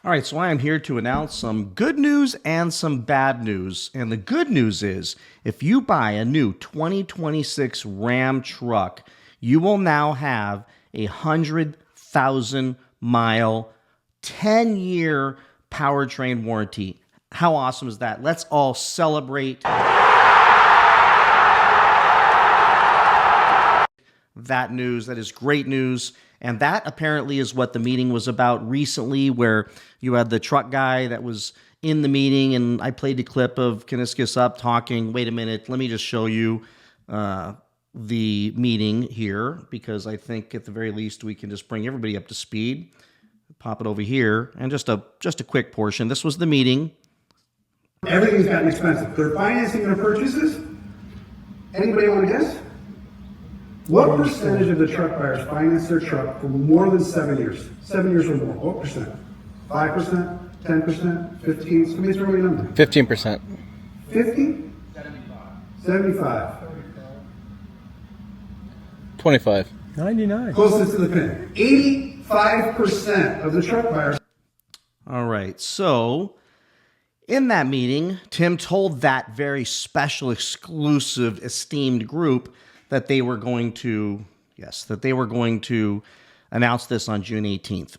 All right, so I am here to announce some good news and some bad news. And the good news is if you buy a new 2026 Ram truck, you will now have a 100,000 mile, 10-year powertrain warranty. How awesome is that? Let's all celebrate that news. That is great news. And that apparently is what the meeting was about recently, where you had the truck guy that was in the meeting, and I played the clip of Kuniskis up talking. Wait a minute, let me just show you the meeting here, because I think at the very least we can just bring everybody up to speed. Pop it over here, and just a quick portion. This was the meeting. Everything's gotten expensive. They're financing their purchases. Anybody want to guess? What percentage of the truck buyers finance their truck for more than 7 years? 7 years or more. What percent? 5%? 10%? 15%? Somebody throw me a number. 15%. 50? 75. 25. 99. Closest to the pin. 85% of the truck buyers. All right, so in that meeting, Tim told that very special, exclusive, esteemed group that they were going to, announce this on June 18th.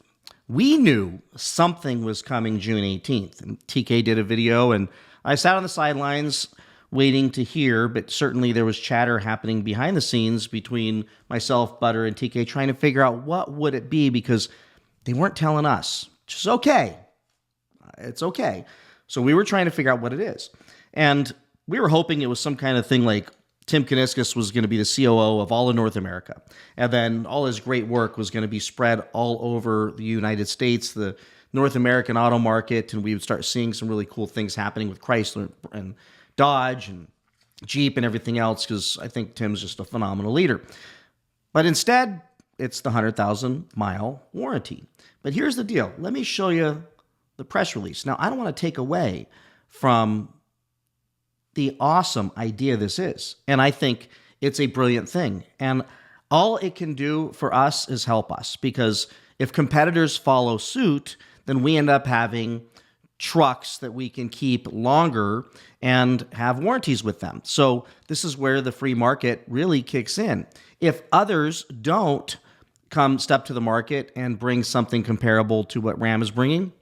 We knew something was coming June 18th. And TK did a video, and I sat on the sidelines waiting to hear, but certainly there was chatter happening behind the scenes between myself, Butter, and TK trying to figure out what would it be, because they weren't telling us, which is okay. It's okay. So we were trying to figure out what it is. And we were hoping it was some kind of thing like Tim Kuniskis was going to be the COO of all of North America. And then all his great work was going to be spread all over the United States, the North American auto market, and we would start seeing some really cool things happening with Chrysler and Dodge and Jeep and everything else, because I think Tim's just a phenomenal leader. But instead, it's the 100,000 mile warranty. But here's the deal. Let me show you the press release. Now, I don't want to take away from the awesome idea this is. And I think it's a brilliant thing. And all it can do for us is help us, because if competitors follow suit, then we end up having trucks that we can keep longer and have warranties with them. So this is where the free market really kicks in. If others don't step to the market and bring something comparable to what Ram is bringing,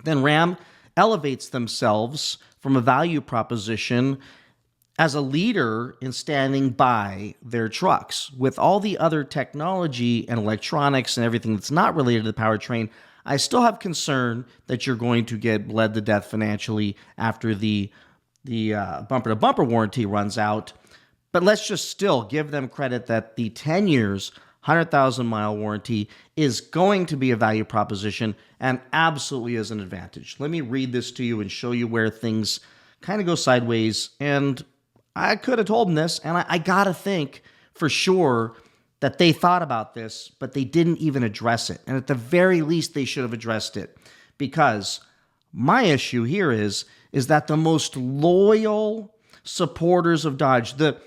then Ram elevates themselves from a value proposition as a leader in standing by their trucks. With all the other technology and electronics and everything that's not related to the powertrain, I still have concern that you're going to get bled to death financially after the bumper-to-bumper warranty runs out. But let's just still give them credit that the 10 years, 100,000 mile warranty is going to be a value proposition and absolutely is an advantage. Let me read this to you and show you where things kind of go sideways. And I could have told them this, and I got to think for sure that they thought about this, but they didn't even address it. And at the very least, they should have addressed it, because my issue here is that the most loyal supporters of Dodge, the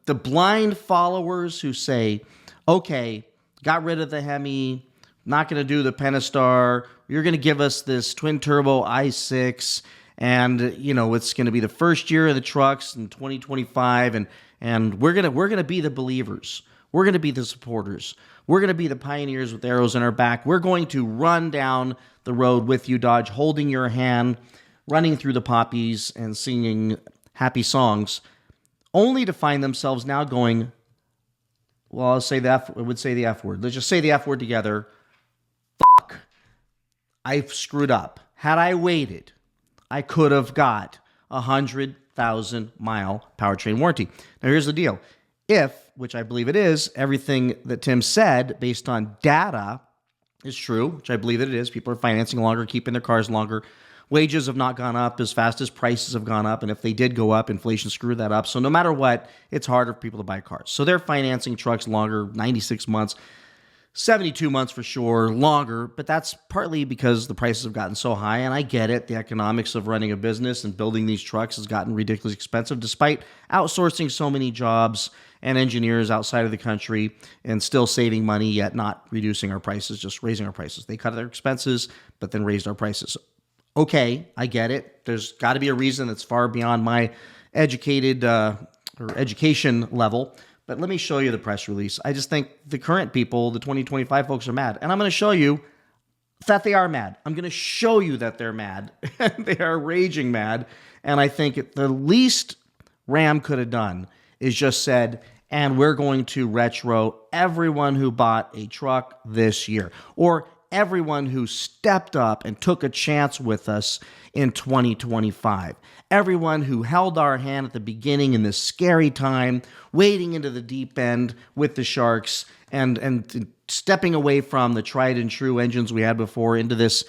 blind followers who say, okay, got rid of the Hemi, not going to do the Pentastar, you're going to give us this twin-turbo i6, and it's going to be the first year of the trucks in 2025, and we're going to be the believers. We're going to be the supporters. We're going to be the pioneers with arrows in our back. We're going to run down the road with you, Dodge, holding your hand, running through the poppies and singing happy songs, only to find themselves now going, well, I would say the F word. Let's just say the F word together. Fuck. I've screwed up. Had I waited, I could have got 100,000 mile powertrain warranty. Now, here's the deal. If, which I believe it is, everything that Tim said based on data is true, which I believe that it is, people are financing longer, keeping their cars longer, wages have not gone up as fast as prices have gone up, and if they did go up, inflation screwed that up. So no matter what, it's harder for people to buy cars. So they're financing trucks longer, 96 months. 72 months for sure, longer, but that's partly because the prices have gotten so high. And I get it. The economics of running a business and building these trucks has gotten ridiculously expensive despite outsourcing so many jobs and engineers outside of the country and still saving money, yet not reducing our prices, just raising our prices. They cut their expenses, but then raised our prices. Okay, I get it. There's got to be a reason that's far beyond my education level. But let me show you the press release. I just think the current people, the 2025 folks, are mad. And I'm going to show you that they are mad. I'm going to show you that they're mad. They are raging mad. And I think the least Ram could have done is just said, and we're going to retro everyone who bought a truck this year, or everyone who stepped up and took a chance with us in 2025. Everyone who held our hand at the beginning in this scary time, wading into the deep end with the sharks and stepping away from the tried and true engines we had before into this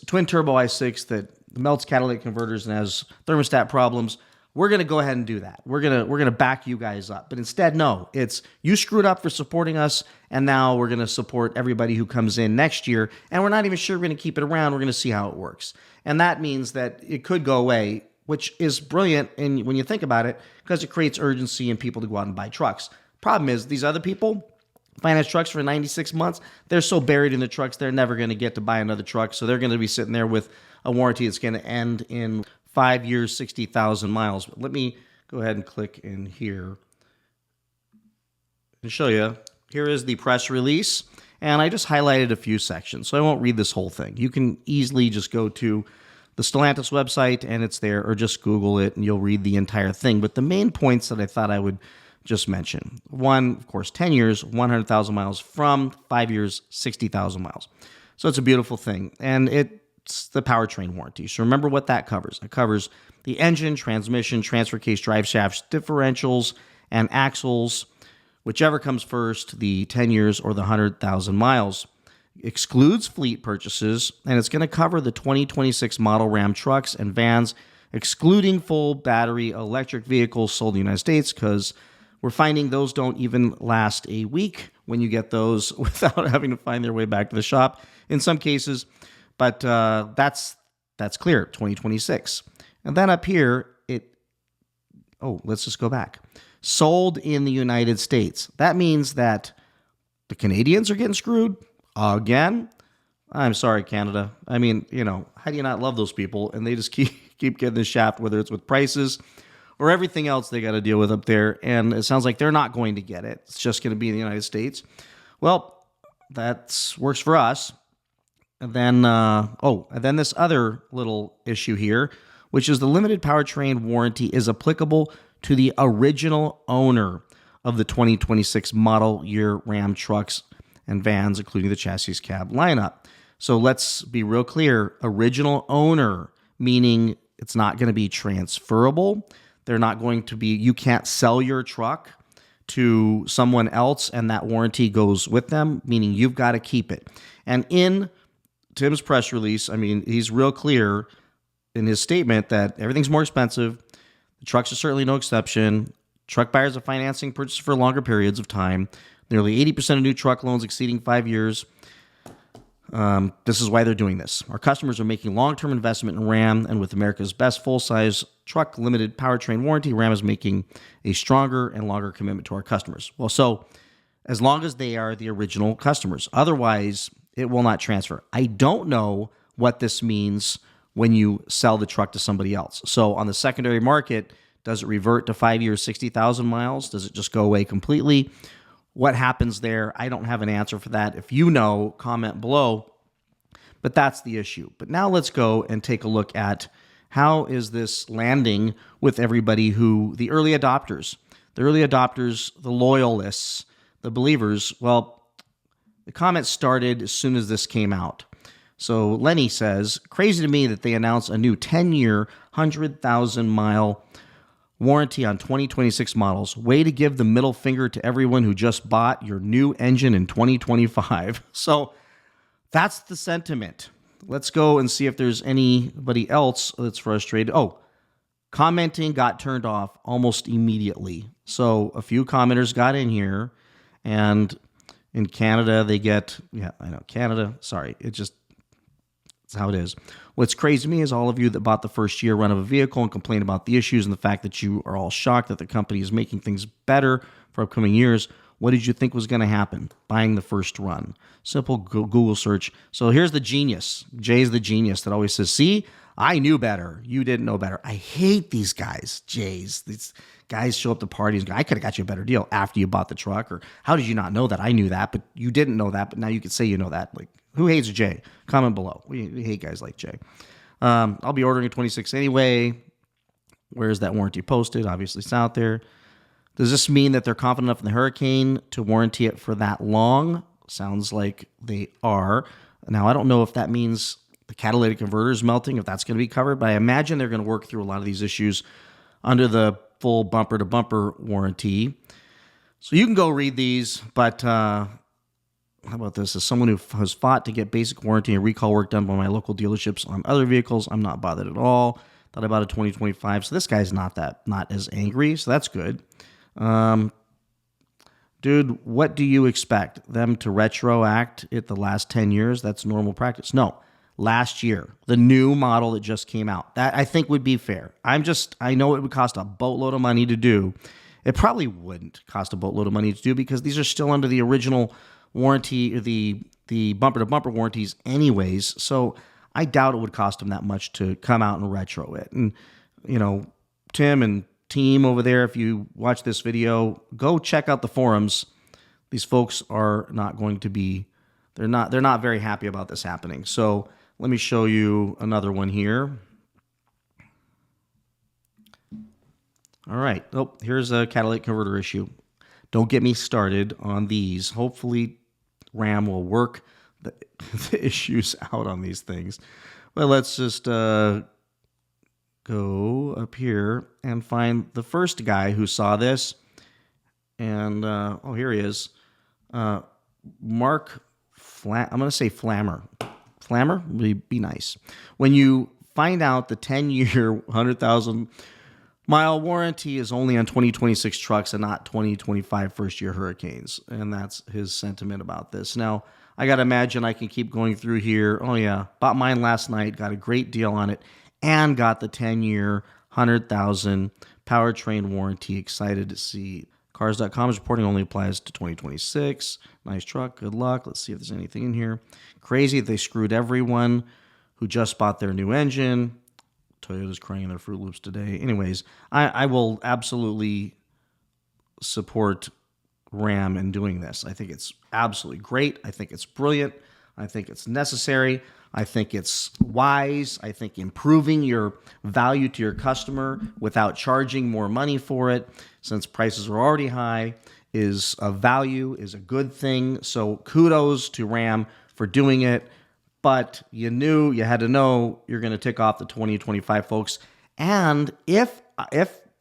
twin turbo i6 that melts catalytic converters and has thermostat problems. We're going to go ahead and do that. We're going to back you guys up. But instead, no, it's you screwed up for supporting us, and now we're going to support everybody who comes in next year, and we're not even sure we're going to keep it around. We're going to see how it works. And that means that it could go away, which is brilliant and when you think about it, because it creates urgency in people to go out and buy trucks. Problem is, these other people finance trucks for 96 months. They're so buried in the trucks, they're never going to get to buy another truck. So they're going to be sitting there with a warranty that's going to end in 5 years, 60,000 miles. But let me go ahead and click in here and show you. Here is the press release, and I just highlighted a few sections, so I won't read this whole thing. You can easily just go to the Stellantis website, and it's there, or just Google it, and you'll read the entire thing. But the main points that I thought I would just mention. One, of course, 10 years, 100,000 miles from 5 years, 60,000 miles. So it's a beautiful thing, and it's the powertrain warranty. So remember what that covers. It covers the engine, transmission, transfer case, drive shafts, differentials, and axles, whichever comes first, the 10 years or the 100,000 miles. Excludes fleet purchases, and it's going to cover the 2026 model Ram trucks and vans, excluding full battery electric vehicles sold in the United States, because we're finding those don't even last a week when you get those without having to find their way back to the shop in some cases. But that's clear, 2026. And then up here, let's just go back. Sold in the United States. That means that the Canadians are getting screwed again. I'm sorry, Canada. I mean, how do you not love those people? And they just keep getting the shaft, whether it's with prices or everything else they got to deal with up there. And it sounds like they're not going to get it. It's just going to be in the United States. Well, that works for us. And then this other little issue here, which is the limited powertrain warranty is applicable to the original owner of the 2026 model year Ram trucks and vans, including the chassis cab lineup. So let's be real clear. Original owner, meaning it's not going to be transferable. They're not going to be, you can't sell your truck to someone else and that warranty goes with them, meaning you've got to keep it. And in Tim's press release, I mean, he's real clear in his statement that everything's more expensive. The trucks are certainly no exception. Truck buyers are financing purchases for longer periods of time. Nearly 80% of new truck loans exceeding 5 years. This is why they're doing this. Our customers are making long-term investment in Ram, and with America's best full-size truck limited powertrain warranty, Ram is making a stronger and longer commitment to our customers. Well, so as long as they are the original customers. Otherwise, it will not transfer. I don't know what this means when you sell the truck to somebody else. So on the secondary market, does it revert to 5 years, 60,000 miles? Does it just go away completely? What happens there? I don't have an answer for that. If you know, comment below. But that's the issue. But now let's go and take a look at how is this landing with everybody the early adopters, the loyalists, the believers. Well, the comments started as soon as this came out. So Lenny says, crazy to me that they announced a new 10-year, 100,000-mile warranty on 2026 models. Way to give the middle finger to everyone who just bought your new engine in 2025. So that's the sentiment. Let's go and see if there's anybody else that's frustrated. Commenting got turned off almost immediately. So a few commenters got in here and In Canada, they get, yeah, I know, Canada, sorry, it's how it is. What's crazy to me is all of you that bought the first year run of a vehicle and complain about the issues and the fact that you are all shocked that the company is making things better for upcoming years. What did you think was going to happen? Buying the first run. Simple Google search. So here's the genius. Jay's the genius that always says, see, I knew better. You didn't know better. I hate these guys, Jays. These guys show up to parties and go, I could have got you a better deal after you bought the truck. Or how did you not know that? I knew that, but you didn't know that. But now you could say you know that. Like, who hates Jay? Comment below. We hate guys like Jay. I'll be ordering a 26 anyway. Where's that warranty posted? Obviously, it's out there. Does this mean that they're confident enough in the Hurricane to warranty it for that long? Sounds like they are. Now, I don't know if that means the catalytic converter is melting, if that's going to be covered, but I imagine they're going to work through a lot of these issues under the full bumper-to-bumper warranty. So you can go read these, but how about this? As someone who has fought to get basic warranty and recall work done by my local dealerships on other vehicles, I'm not bothered at all. Thought I bought a 2025, so this guy's not as angry, so that's good. Dude, what do you expect? Them to retroact it the last 10 years? That's normal practice. No, last year, the new model that just came out. That I think would be fair. I know it would cost a boatload of money to do. It probably wouldn't cost a boatload of money to do because these are still under the original warranty, the bumper-to-bumper warranties anyways. So I doubt it would cost them that much to come out and retro it. And, you know, Tim and team over there, if you watch this video, go check out the forums. These folks are not going to be, they're not very happy about this happening. So let me show you another one here. All right. Oh, here's a catalytic converter issue. Don't get me started on these. Hopefully Ram will work the issues out on these things. But let's just go up here and find the first guy who saw this. And, oh, here he is. Mark I'm going to say Flammer. Flammer would be nice. When you find out the 10-year, 100,000-mile warranty is only on 2026 trucks and not 2025 first-year Hurricanes. And that's his sentiment about this. Now, I got to imagine I can keep going through here. Oh, yeah. Bought mine last night. Got a great deal on it. And got the 10-year, 100,000 powertrain warranty. Excited to see. Cars.com is reporting only applies to 2026. Nice truck. Good luck. Let's see if there's anything in here. Crazy they screwed everyone who just bought their new engine. Toyota's crying in their Fruit Loops today. Anyways, I will absolutely support Ram in doing this. I think it's absolutely great. I think it's brilliant. I think it's necessary. I think it's wise. I think improving your value to your customer without charging more money for it, since prices are already high, is a value, is a good thing. So kudos to Ram for doing it. But you had to know you're going to tick off the 2025 folks. And if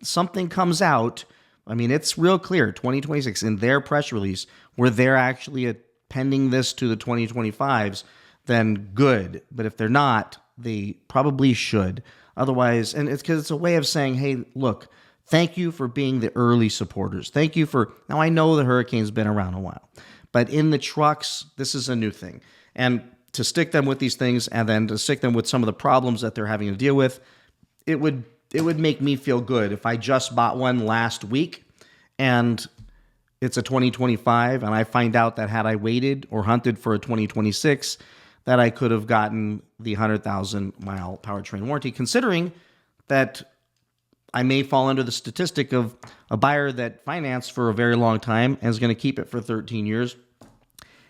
something comes out, I mean, it's real clear, 2026 in their press release, where they're actually appending this to the 2025s, then good. But if they're not, they probably should. Otherwise, and it's because it's a way of saying, hey, look, thank you for being the early supporters. Thank you for, now I know the Hurricane's been around a while, but in the trucks, this is a new thing. And to stick them with these things and then to stick them with some of the problems that they're having to deal with, it would make me feel good if I just bought one last week and it's a 2025 and I find out that had I waited or hunted for a 2026, that I could have gotten the 100,000-mile powertrain warranty, considering that I may fall under the statistic of a buyer that financed for a very long time and is going to keep it for 13 years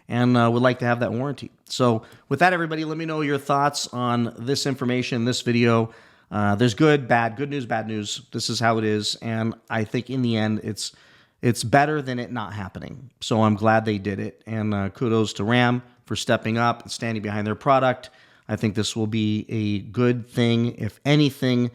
and would like to have that warranty. So with that, everybody, let me know your thoughts on this information, this video. There's good, bad, good news, bad news. This is how it is. And I think in the end, it's better than it not happening. So I'm glad they did it. And kudos to Ram for stepping up and standing behind their product. I think this will be a good thing. If anything,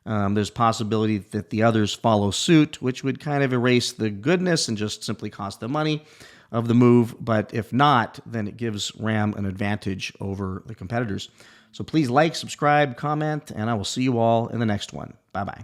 there's possibility that the others follow suit, which would kind of erase the goodness and just simply cost them money of the move. But if not, then it gives Ram an advantage over the competitors. So please like, subscribe, comment, and I will see you all in the next one. Bye-bye.